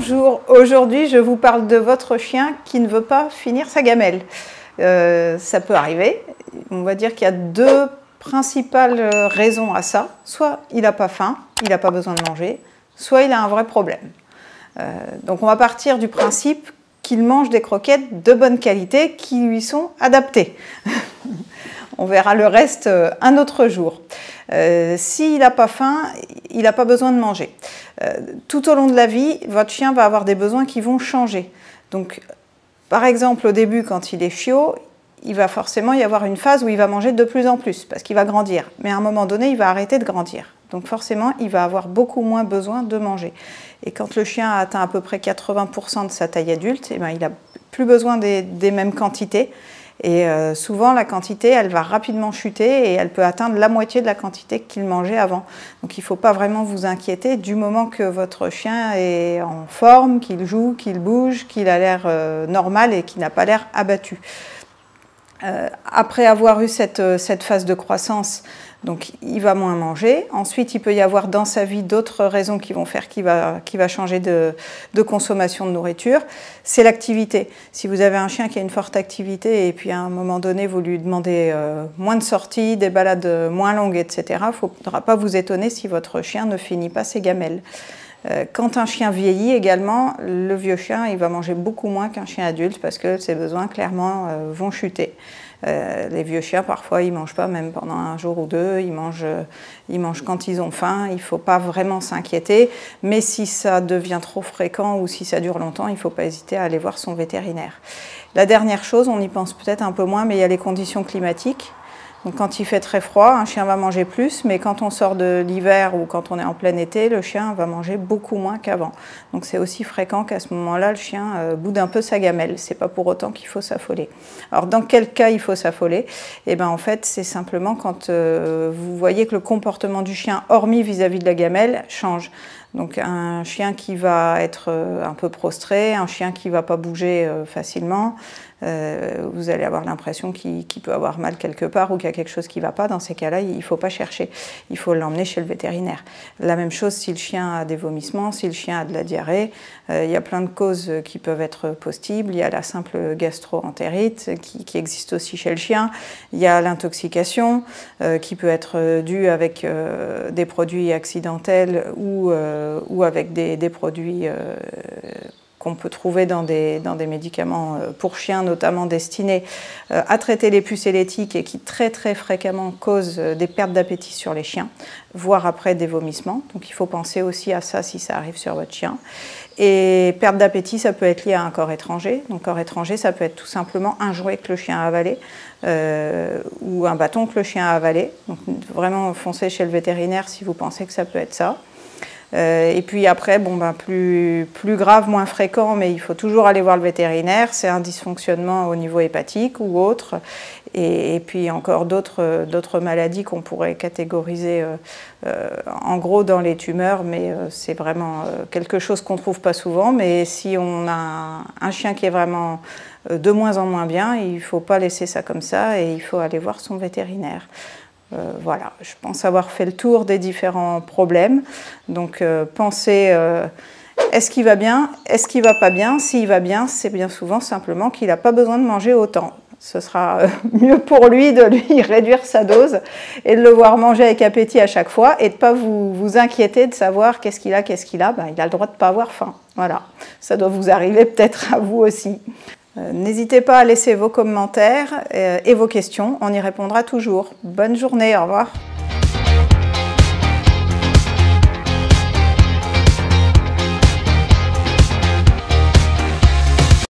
Bonjour, aujourd'hui je vous parle de votre chien qui ne veut pas finir sa gamelle. Ça peut arriver, on va dire qu'il y a deux principales raisons à ça. Soit il n'a pas faim, il n'a pas besoin de manger, soit il a un vrai problème. Donc on va partir du principe qu'il mange des croquettes de bonne qualité qui lui sont adaptées. On verra le reste un autre jour. S'il n'a pas faim, il n'a pas besoin de manger. Tout au long de la vie, votre chien va avoir des besoins qui vont changer. Donc, par exemple, au début, quand il est chiot, il va forcément y avoir une phase où il va manger de plus en plus, parce qu'il va grandir. Mais à un moment donné, il va arrêter de grandir. Donc forcément, il va avoir beaucoup moins besoin de manger. Et quand le chien a atteint à peu près 80% de sa taille adulte, eh ben, il n'a plus besoin des mêmes quantités. Et souvent, la quantité, elle va rapidement chuter et elle peut atteindre la moitié de la quantité qu'il mangeait avant. Donc il ne faut pas vraiment vous inquiéter du moment que votre chien est en forme, qu'il joue, qu'il bouge, qu'il a l'air normal et qu'il n'a pas l'air abattu. Après avoir eu cette phase de croissance, donc il va moins manger. Ensuite, il peut y avoir dans sa vie d'autres raisons qui vont faire qu'il va changer de consommation de nourriture. C'est l'activité. Si vous avez un chien qui a une forte activité et puis à un moment donné, vous lui demandez moins de sorties, des balades moins longues, etc., il ne faudra pas vous étonner si votre chien ne finit pas ses gamelles. Quand un chien vieillit également, le vieux chien il va manger beaucoup moins qu'un chien adulte parce que ses besoins clairement vont chuter. Les vieux chiens parfois ils ne mangent pas même pendant un jour ou deux, ils mangent quand ils ont faim, il ne faut pas vraiment s'inquiéter, mais si ça devient trop fréquent ou si ça dure longtemps, il ne faut pas hésiter à aller voir son vétérinaire. La dernière chose, on y pense peut-être un peu moins, mais il y a les conditions climatiques. Donc quand il fait très froid, un chien va manger plus, mais quand on sort de l'hiver ou quand on est en plein été, le chien va manger beaucoup moins qu'avant. Donc c'est aussi fréquent qu'à ce moment-là, le chien boude un peu sa gamelle. C'est pas pour autant qu'il faut s'affoler. Alors dans quel cas il faut s'affoler? Eh ben en fait, c'est simplement quand vous voyez que le comportement du chien, hormis vis-à-vis de la gamelle, change. Donc un chien qui va être un peu prostré, un chien qui ne va pas bouger facilement, vous allez avoir l'impression qu'il peut avoir mal quelque part ou qu'il y a quelque chose qui ne va pas. Dans ces cas-là, il ne faut pas chercher, il faut l'emmener chez le vétérinaire. La même chose si le chien a des vomissements, si le chien a de la diarrhée, il y a plein de causes qui peuvent être possibles. Il y a la simple gastro-entérite qui existe aussi chez le chien, il y a l'intoxication qui peut être due avec des produits accidentels ou avec des produits qu'on peut trouver dans des médicaments pour chiens, notamment destinés à traiter les puces élétiques et qui très fréquemment causent des pertes d'appétit sur les chiens, voire après des vomissements. Donc il faut penser aussi à ça si ça arrive sur votre chien. Et perte d'appétit, ça peut être lié à un corps étranger. Donc corps étranger, ça peut être tout simplement un jouet que le chien a avalé ou un bâton que le chien a avalé. Donc vraiment foncez chez le vétérinaire si vous pensez que ça peut être ça. Et puis après, bon, ben, plus grave, moins fréquent, mais il faut toujours aller voir le vétérinaire, c'est un dysfonctionnement au niveau hépatique ou autre. Et puis encore d'autres maladies qu'on pourrait catégoriser en gros dans les tumeurs, mais c'est vraiment quelque chose qu'on ne trouve pas souvent. Mais si on a un chien qui est vraiment de moins en moins bien, il ne faut pas laisser ça comme ça et il faut aller voir son vétérinaire. Voilà, je pense avoir fait le tour des différents problèmes. Donc pensez, est-ce qu'il va bien? Est-ce qu'il ne va pas bien? S'il va bien, c'est bien souvent simplement qu'il n'a pas besoin de manger autant. Ce sera mieux pour lui de lui réduire sa dose et de le voir manger avec appétit à chaque fois et de ne pas vous inquiéter de savoir qu'est-ce qu'il a. Ben, il a le droit de ne pas avoir faim. Voilà, ça doit vous arriver peut-être à vous aussi. N'hésitez pas à laisser vos commentaires et vos questions, on y répondra toujours. Bonne journée, au revoir.